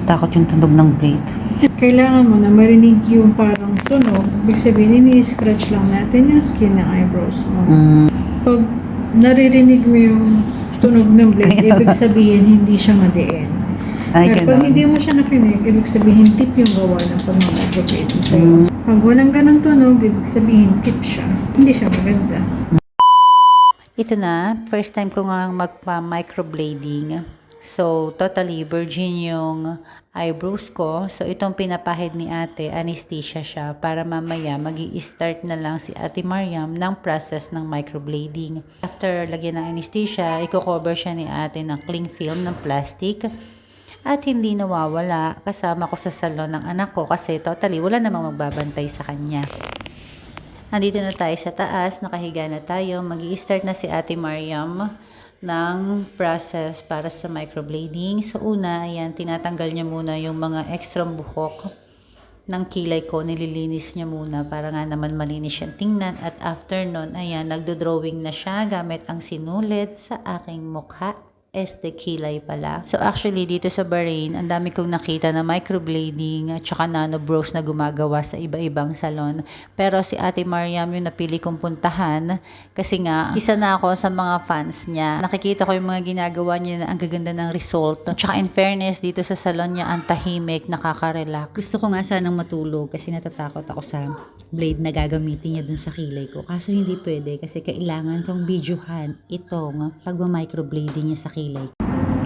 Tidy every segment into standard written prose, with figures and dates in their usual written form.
Nakakatakot yung tunog ng blade. Kailangan mo na marinig yung parang tunog. Ibig sabihin, ini-scratch lang natin yung skin ng eyebrows mo. Pag naririnig mo yung tunog ng blade, ibig sabihin, hindi siya madiin. Ay, Pero pag ganun. hindi mo siya nakinig, ibig sabihin, tip yung gawa ng pag-microblade sa'yo. Pag walang ganang tunog, ibig sabihin, tip siya. Hindi siya maganda. Ito na, first time ko nga magpa-microblading. So, totally virgin yung eyebrows ko. So, itong pinapahid ni ate, anesthesia siya para mamaya magi-start na lang si Ate Mariam ng process ng microblading. After lagyan ng anesthesia, i-cover siya ni ate ng cling film ng plastic. At hindi nawawala, kasama ko sa salon ng anak ko kasi totally wala namang magbabantay sa kanya. Nandito na tayo sa taas, nakahiga na tayo. Mag-i-start na si Ate Mariam ng process para sa microblading. So una, ayan, tinatanggal niya muna yung mga extra buhok ng kilay ko. Nililinis niya muna para nga naman malinis siyang tingnan. At after nun, ayan, nagdo-drawing na siya gamit ang sinulid sa aking mukha. Kilay pala. So actually dito sa Bahrain, ang dami kong nakita na microblading at saka nanobrows na gumagawa sa iba-ibang salon. Pero si Ate Mariam yung napili kong puntahan kasi nga isa na ako sa mga fans niya. Nakikita ko yung mga ginagawa niya na ang gaganda ng result. At saka in fairness, dito sa salon niya ang tahimik, nakaka-relax. Gusto ko nga sanang matulog kasi natatakot ako sa blade na gagamitin niya dun sa kilay ko. Kaso hindi pwede kasi kailangan kong videohan itong pagma-microblading niya sa kilay.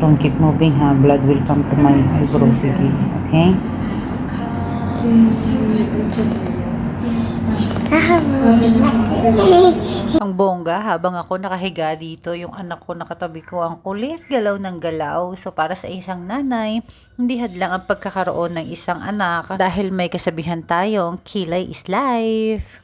Don't keep moving ha, blood will come to my eyebrows again, okay? Ang bongga, habang ako nakahiga dito, yung anak ko nakatabi ko, ang kulit, galaw ng galaw. So para sa isang nanay, hindi hadlang ang pagkakaroon ng isang anak dahil may kasabihan tayong kilay is life.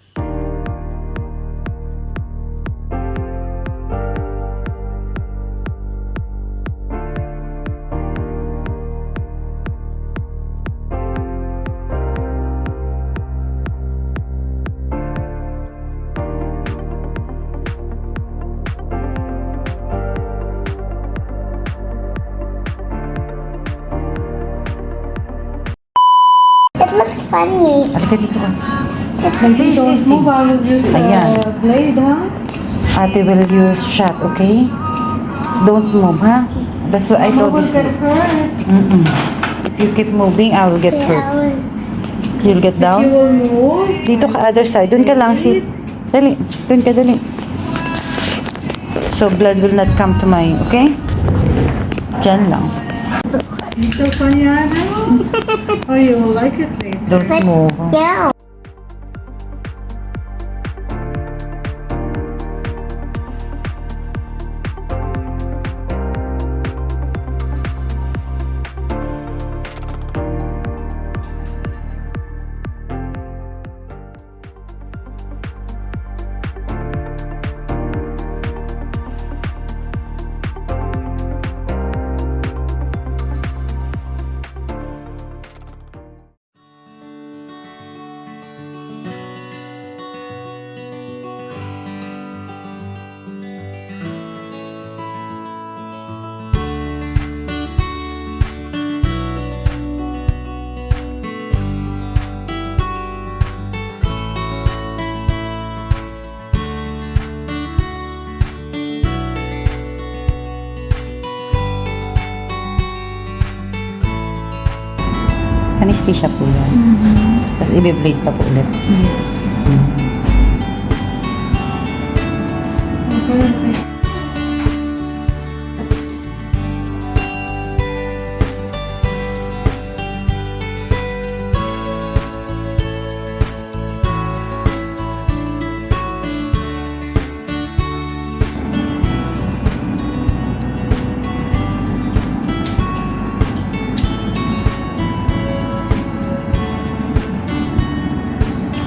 It looks funny. Halika dito ka. Don't move, I will use Ayan. blade, ha? Ate will use shot, okay? Don't move, ha? That's what I Move told will get you. hurt. If you keep moving, I will get hurt. You'll get You down. will move. Dito ka, other side. Doon ka lang, sit. Dali. Doon ka, dali. So, blood will not come to my, okay? Diyan lang. It's so funny, Anna. Oh, you will like it later. Don't move. Yeah. Anesthesia po yan. Tapos i-bleed pa po ulit. Yes. Okay.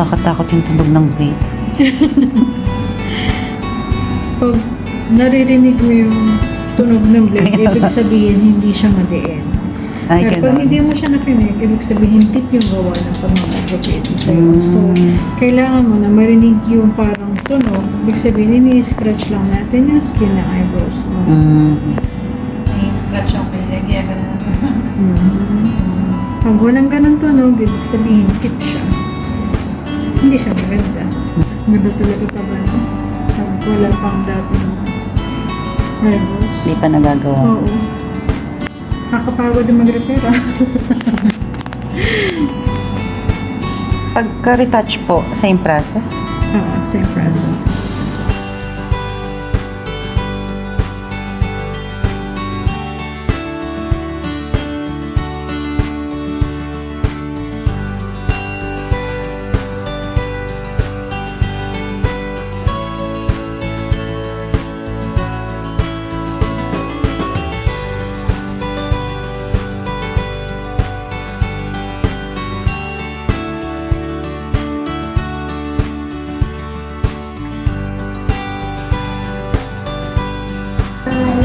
Nakakatakot yung tunog ng blade. Pag naririnig mo yung tunog ng blade, ibig sabihin hindi siya madiin. Ay, Pero pag ganun. hindi mo siya nakinig, ibig sabihin tip yung gawa ng pag-microblade mo sa'yo. So, kailangan mo na marinig yung parang tunog. Ibig sabihin, ini-scratch lang natin yung skin ng eyebrows mo. Mm. Scratch yung pilig, kaya ganun. Mhm. Pag walang ganun tunog, ibig sabihin fit siya. Hindi siya maganda. Maganda talaga pa ba, no? Pag wala pang dating eyebrows. Hindi pa nagagawa. Oo. Nakakapagod din mag-repair, ah. Pagka-retouch po, same process. Oo, same process.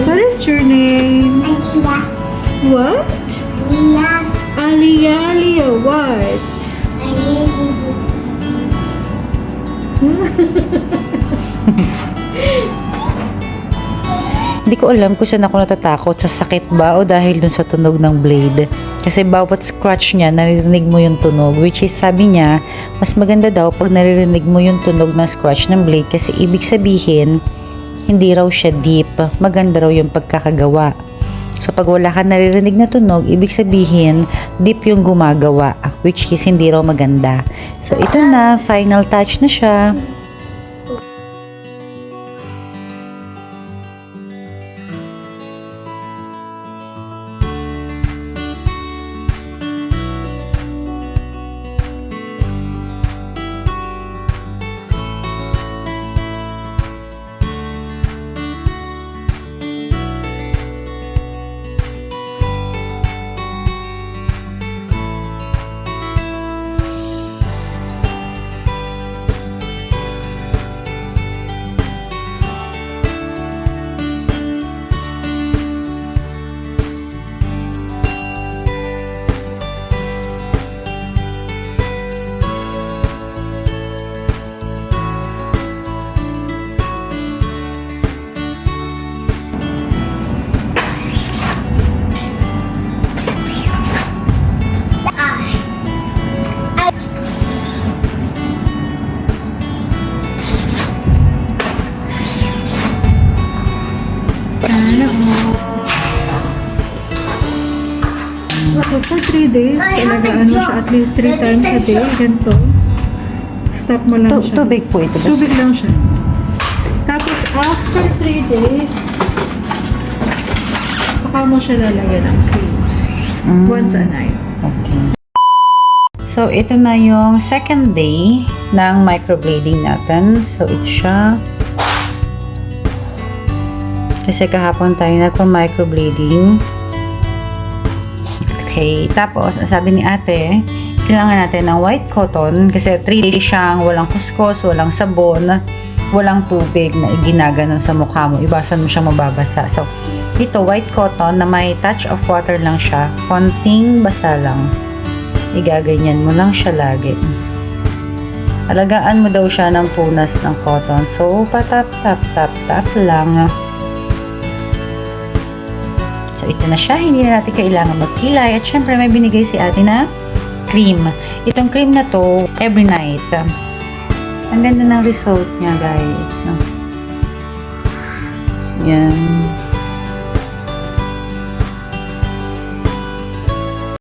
What is your name? Aliyah. What? Aliyah. Aliyah, Aliyah, what? Aliyah Jesus. Hindi ko alam kung saan ako natatakot, sa sakit ba o dahil dun sa tunog ng blade. Kasi bawat scratch niya, naririnig mo yung tunog. Which is, sabi niya, mas maganda daw pag naririnig mo yung tunog ng scratch ng blade kasi ibig sabihin, hindi raw siya deep. Maganda raw yung pagkakagawa. So, pag wala ka naririnig na tunog, ibig sabihin, deep yung gumagawa. Which is, hindi raw maganda. So, ito na, final touch na siya. So, for 3 days, talaga siya at least 3 times a day, ganito. Stop mo lang siya. Tubig po ito. Tubig lang siya. Tapos, after 3 days, saka mo siya lalagyan ng cream. Once a night. Okay. So, ito na yung second day ng microblading natin. So, ito siya. Kasi kahapon tayo nagpa-microblading. Okay. Tapos, sabi ni ate, kailangan natin ng white cotton kasi 3 days siyang walang kuskus, walang sabon, walang tubig na ginaganon sa mukha mo. Ibasan mo siyang mababasa. So, ito, white cotton na may touch of water lang siya. Konting basa lang. Igaganyan mo lang siya lagi. Alagaan mo daw siya ng punas ng cotton. So, patap-tap-tap-tap lang. So, ito na siya. Hindi na natin kailangan magkilay. At syempre, may binigay si ate na cream. Itong cream na to, every night. Ang ganda ng result niya, guys. Yan.